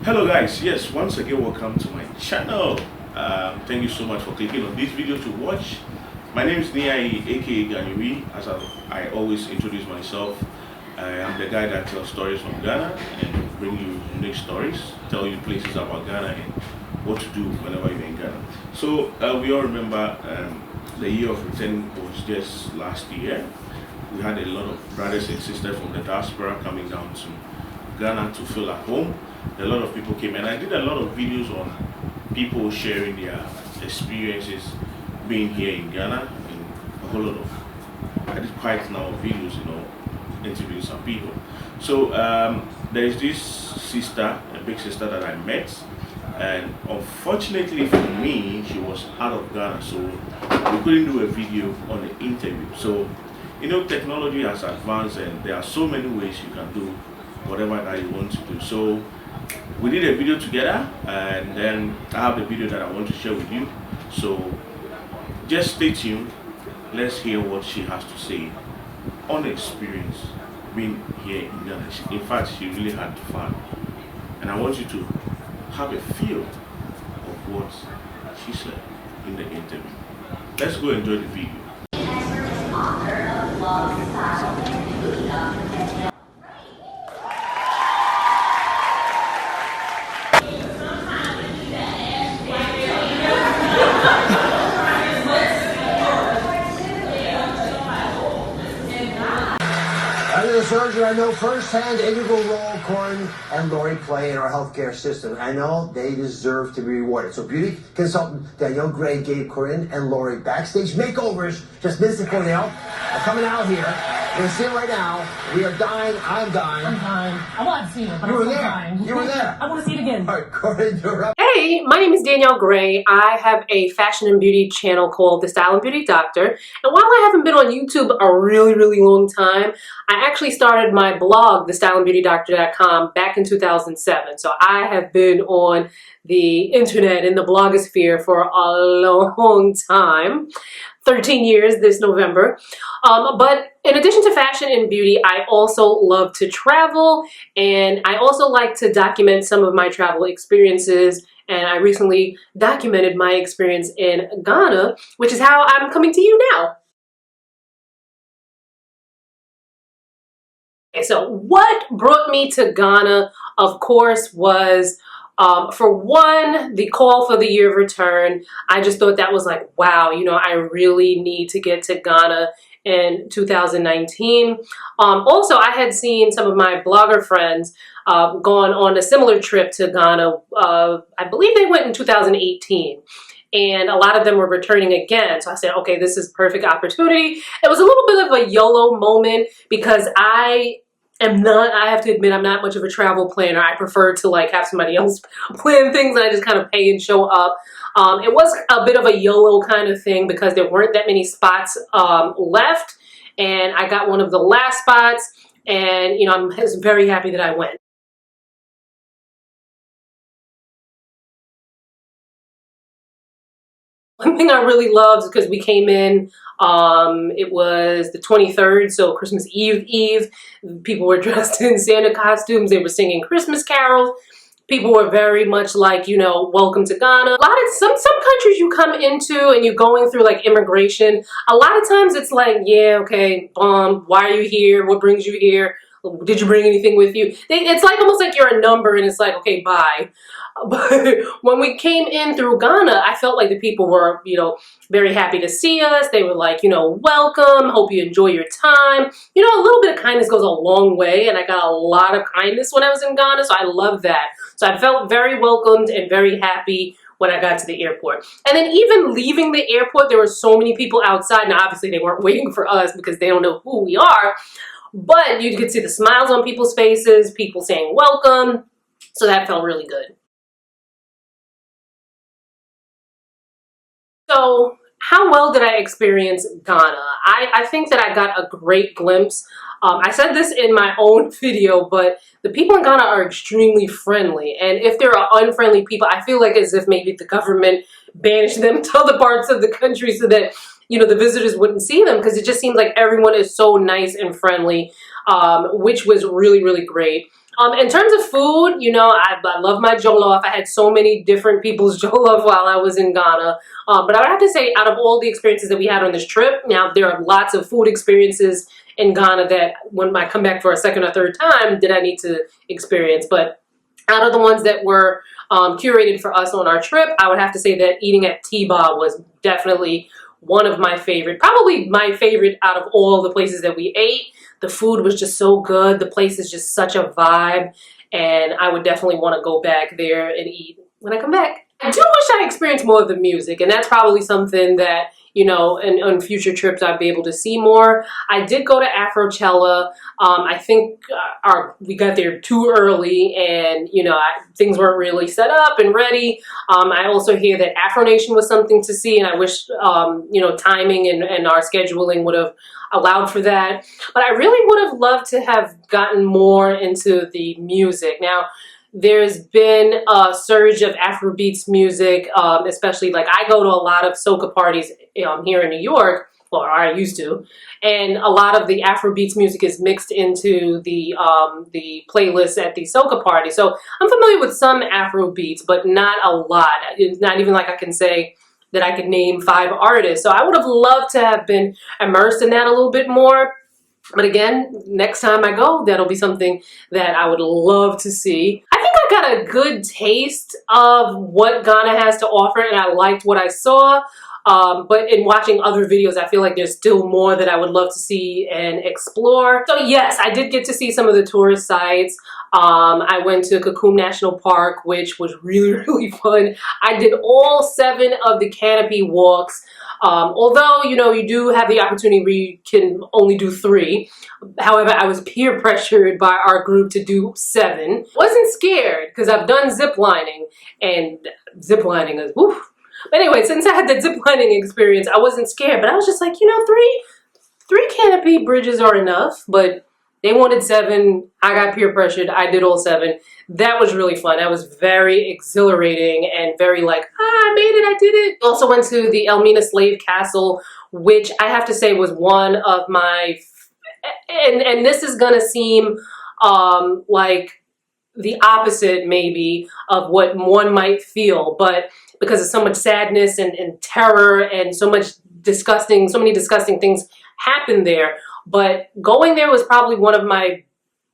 Hello guys, yes, once again welcome to my channel. Thank you so much for clicking on this video to watch. My name is Niai, aka Ganiwi. As I always introduce myself, I am the guy that tells stories from Ghana and bring you unique stories, tell you places about Ghana and what to do whenever you're in Ghana. So we all remember the year of return was just last year. We had a lot of brothers and sisters from the diaspora coming down to Ghana to feel at home. A lot of people came, and I did a lot of videos on people sharing their experiences being here in Ghana, and a whole lot of, I did quite a number of videos, interviewing some people. So there's this sister, a big sister that I met, and unfortunately for me, she was out of Ghana, so we couldn't do a video on the interview. So, technology has advanced, and there are so many ways you can do whatever that you want to do. So we did a video together, and then I have the video that I want to share with you. So just stay tuned. Let's hear what she has to say on the experience being here in Ghana. In fact, she really had fun, and I want you to have a feel of what she said in the interview. Let's go enjoy the video. As a surgeon, I know firsthand the integral role Corin and Lori play in our healthcare system. I know they deserve to be rewarded. So beauty consultant Danielle Gray gave Corin and Lori backstage makeovers just minutes before they are coming out here. We're going to see it right now. We are dying. I'm dying. I'm dying. I want to see it, but You were I'm there. dying. You were there. I want to see it again. All right, Corin, you're up. Hey, my name is Danielle Gray. I have a fashion and beauty channel called The Style and Beauty Doctor. And while I haven't been on YouTube a really long time, I actually started my blog, thestyleandbeautydoctor.com, back in 2007. So I have been on the internet in the blogosphere for a long time. 13 years this November. But in addition to fashion and beauty, I also love to travel, and I also like to document some of my travel experiences. And I recently documented my experience in Ghana, which is how I'm coming to you now. Okay, so what brought me to Ghana, of course, was for one, the call for the year of return. I just thought that was like, wow, I really need to get to Ghana in 2019. Also, I had seen some of my blogger friends gone on a similar trip to Ghana. I believe they went in 2018. And a lot of them were returning again. So I said, okay, this is perfect opportunity. It was a little bit of a YOLO moment because I have to admit, I'm not much of a travel planner. I prefer to have somebody else plan things, and I just kind of pay and show up. It was a bit of a YOLO kind of thing because there weren't that many spots left, and I got one of the last spots, and I'm just very happy that I went. One thing I really loved, because we came in, it was the 23rd, so Christmas Eve. People were dressed in Santa costumes. They were singing Christmas carols. People were very much like, welcome to Ghana. A lot of some countries you come into and you're going through immigration. A lot of times it's like, yeah, okay, why are you here? What brings you here? Did you bring anything with you? It's almost like you're a number, and it's like, okay, bye. But when we came in through Ghana, I felt like the people were, very happy to see us. They were like, welcome, hope you enjoy your time. A little bit of kindness goes a long way, and I got a lot of kindness when I was in Ghana, so I love that. So I felt very welcomed and very happy when I got to the airport. And then even leaving the airport, there were so many people outside. Now, obviously, they weren't waiting for us because they don't know who we are. But you could see the smiles on people's faces, people saying welcome. So that felt really good. So how well did I experience Ghana? I think that I got a great glimpse. I said this in my own video, but the people in Ghana are extremely friendly. And if there are unfriendly people, I feel like as if maybe the government banished them to other parts of the country so that the visitors wouldn't see them, because it just seems like everyone is so nice and friendly, which was really, really great. In terms of food, you know, I love my jollof. I had so many different people's jollof while I was in Ghana. But I would have to say, out of all the experiences that we had on this trip, now there are lots of food experiences in Ghana that when I come back for a second or third time, did I need to experience. But out of the ones that were curated for us on our trip, I would have to say that eating at T-Bar was definitely one of my favorite, probably my favorite out of all the places that we ate. The food was just so good. The place is just such a vibe, and I would definitely want to go back there and eat when I come back. I do wish I experienced more of the music, and that's probably something that, you know, on future trips I'd be able to see more. I did go to Afrochella. I think we got there too early, and, you know, things weren't really set up and ready. I also hear that Afro Nation was something to see, and I wish, you know, timing and our scheduling would have allowed for that. But I really would have loved to have gotten more into the music. Now, there's been a surge of Afrobeats music, especially like I go to a lot of soca parties here in New York, or I used to, and a lot of the Afrobeats music is mixed into the playlist at the soca party. So I'm familiar with some Afrobeats, but not a lot. It's not even like I can say that I could name 5 artists. So I would have loved to have been immersed in that a little bit more. But again, next time I go, that'll be something that I would love to see. I think I got a good taste of what Ghana has to offer, and I liked what I saw. But in watching other videos, I feel like there's still more that I would love to see and explore. So yes, I did get to see some of the tourist sites. I went to Kakum National Park, which was really, really fun. I did all 7 of the canopy walks. Although, you know, you do have the opportunity where you can only do 3. However, I was peer pressured by our group to do 7. Wasn't scared because I've done zip lining, and zip lining is woof. But anyway, since I had the zip lining experience, I wasn't scared, but I was just like, you know, three canopy bridges are enough, but they wanted 7. I got peer pressured. I did all 7. That was really fun. That was very exhilarating and very like, I made it, I did it. Also went to the Elmina Slave Castle, which I have to say was one of my, and this is gonna seem like the opposite maybe of what one might feel, but because of so much sadness and terror and so many disgusting things happened there. But going there was probably one of my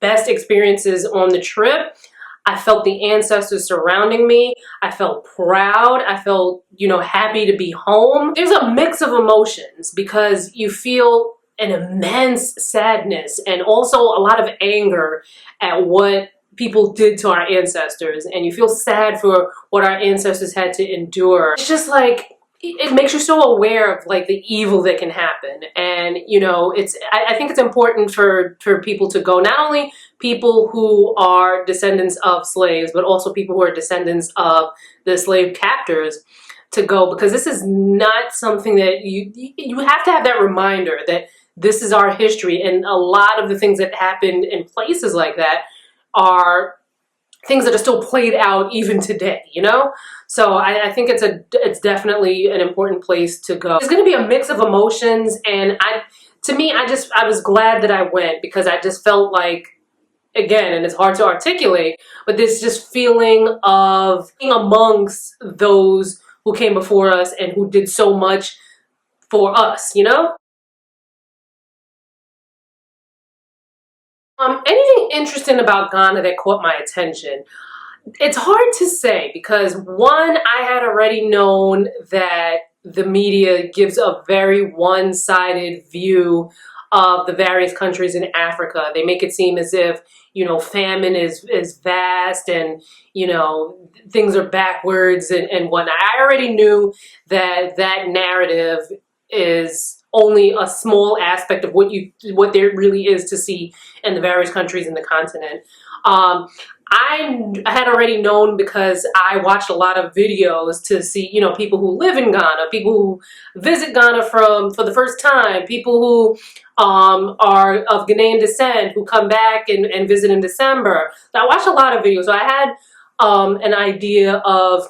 best experiences on the trip. I felt the ancestors surrounding me. I felt proud. I felt, you know, happy to be home. There's a mix of emotions because you feel an immense sadness and also a lot of anger at what people did to our ancestors, and you feel sad for what our ancestors had to endure. It's just like, it makes you so aware of like the evil that can happen. And, you know, I think it's important for people to go, not only people who are descendants of slaves, but also people who are descendants of the slave captors, to go, because this is not something that you have to have that reminder that this is our history, and a lot of the things that happened in places like that are things that are still played out even today, you know? So I think it's definitely an important place to go. It's gonna be a mix of emotions, and to me, I was glad that I went, because I just felt like, again, and it's hard to articulate, but this just feeling of being amongst those who came before us and who did so much for us, you know? Anything interesting about Ghana that caught my attention? It's hard to say, because one, I had already known that the media gives a very one-sided view of the various countries in Africa. They make it seem as if, you know, famine is vast, and, you know, things are backwards and whatnot. I already knew that that narrative is only a small aspect of what there really is to see in the various countries in the continent. I had already known, because I watched a lot of videos to see, you know, people who live in Ghana, people who visit Ghana for the first time, people who are of Ghanaian descent who come back and visit in December. So I watched a lot of videos. So I had an idea of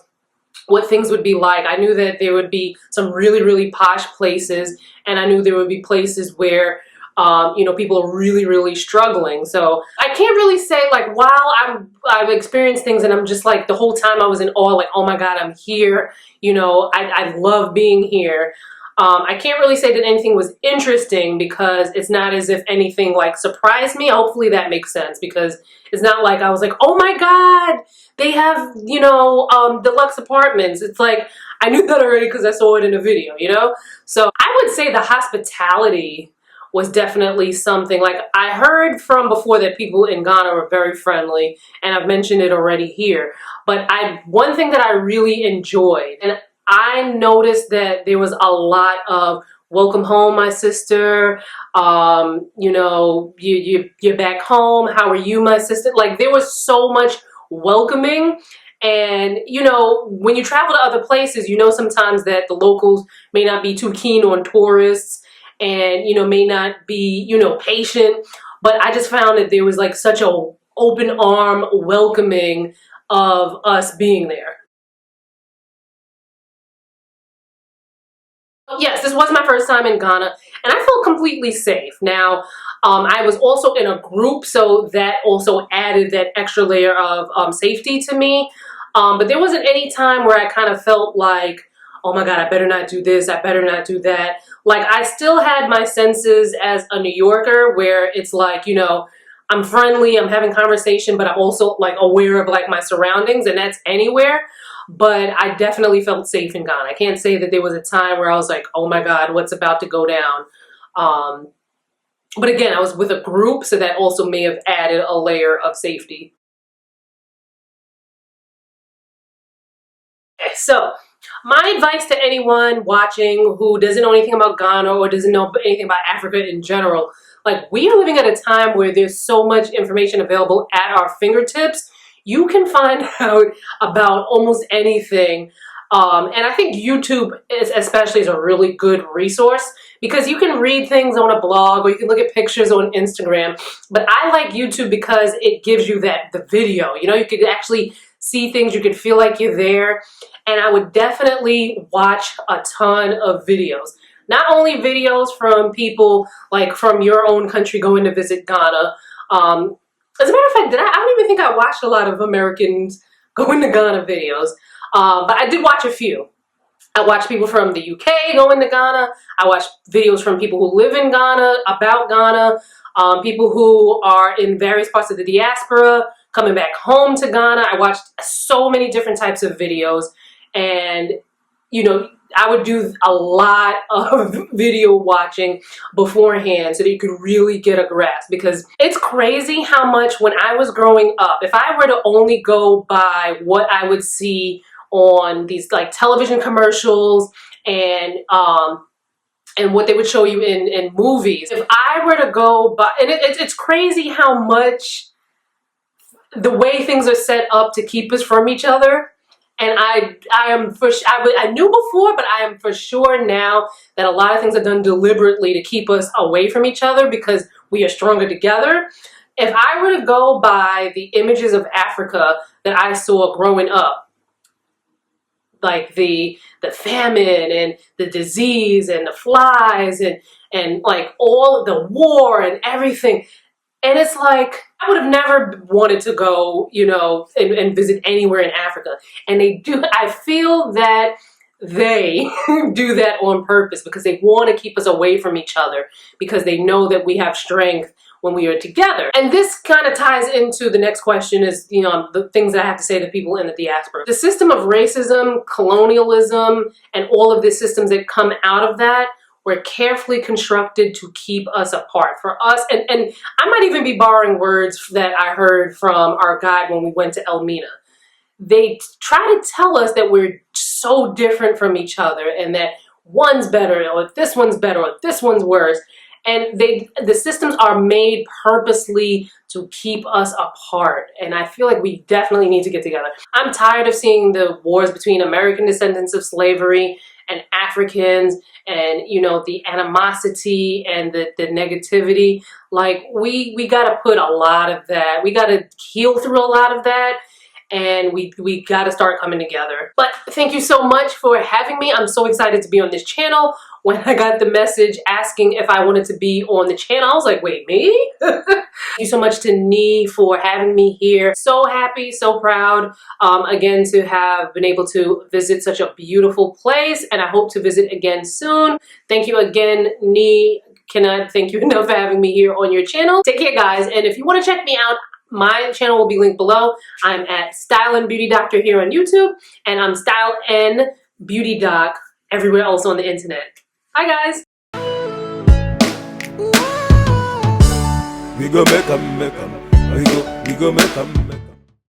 what things would be like. I knew that there would be some really, really posh places, and I knew there would be places where You know, people are really, really struggling. So I can't really say like, while I've experienced things and I'm just like, the whole time I was in awe, like, oh my God, I'm here. You know, I love being here. I can't really say that anything was interesting because it's not as if anything like surprised me. Hopefully that makes sense, because it's not like I was like, oh my God, they have, you know, deluxe apartments. It's like, I knew that already because I saw it in a video, you know? So I would say the hospitality was definitely something. Like, I heard from before that people in Ghana were very friendly, and I've mentioned it already here. But one thing that I really enjoyed, and I noticed that there was a lot of welcome home, my sister. You know, you're back home. How are you, my sister? Like, there was so much welcoming. And, you know, when you travel to other places, you know, sometimes that the locals may not be too keen on tourists and, you know, may not be, you know, patient. But I just found that there was like such a open arm welcoming of us being there. Yes, this was my first time in Ghana, and I felt completely safe. Now, I was also in a group, so that also added that extra layer of safety to me. But there wasn't any time where I kind of felt like, oh my God, I better not do this, I better not do that. Like, I still had my senses as a New Yorker, where it's like, you know, I'm friendly, I'm having conversation, but I'm also like aware of like my surroundings, and that's anywhere. But I definitely felt safe in Ghana. I can't say that there was a time where I was like, oh my God, what's about to go down? But again, I was with a group, so that also may have added a layer of safety. Okay, so my advice to anyone watching who doesn't know anything about Ghana or doesn't know anything about Africa in general, like, we are living at a time where there's so much information available at our fingertips. You can find out about almost anything. And I think YouTube especially is a really good resource, because you can read things on a blog or you can look at pictures on Instagram. But I like YouTube because it gives you the video. You know, you could actually see things, you could feel like you're there. And I would definitely watch a ton of videos. Not only videos from people like from your own country going to visit Ghana. As a matter of fact, I don't even think I watched a lot of Americans going to Ghana videos, but I did watch a few. I watched people from the UK going to Ghana. I watched videos from people who live in Ghana, about Ghana, people who are in various parts of the diaspora, coming back home to Ghana. I watched so many different types of videos, and, you know, I would do a lot of video watching beforehand so that you could really get a grasp, because it's crazy how much when I was growing up, if I were to only go by what I would see on these like television commercials and what they would show you in movies, if I were to go by, and it's crazy how much the way things are set up to keep us from each other. And I knew before, but I am for sure now that a lot of things are done deliberately to keep us away from each other because we are stronger together. If I were to go by the images of Africa that I saw growing up, like the famine and the disease and the flies and like all the war and everything, and it's like, I would have never wanted to go, you know, and visit anywhere in Africa. And they do, I feel that they do that on purpose because they want to keep us away from each other, because they know that we have strength when we are together. And this kind of ties into the next question is, you know, the things that I have to say to people in the diaspora. The system of racism, colonialism, and all of the systems that come out of that were carefully constructed to keep us apart. For us, and I might even be borrowing words that I heard from our guide when we went to Elmina. They try to tell us that we're so different from each other and that one's better or this one's better or this one's worse. And the systems are made purposely to keep us apart. And I feel like we definitely need to get together. I'm tired of seeing the wars between American descendants of slavery and Africans, and, you know, the animosity and the negativity. Like, we got to put a lot of that. We got to heal through a lot of that. And we got to start coming together. But thank you so much for having me. I'm so excited to be on this channel. when I got the message asking if I wanted to be on the channel. I was like, wait, me? Thank you so much to Nee for having me here. So happy, so proud, again, to have been able to visit such a beautiful place, and I hope to visit again soon. Thank you again, Nee. Cannot thank you enough for having me here on your channel. Take care, guys, and if you want to check me out, my channel will be linked below. I'm at Style and Beauty Doctor here on YouTube, and I'm Style and Beauty Doc everywhere else on the internet. Hi, guys. We go make 'em, we go make 'em.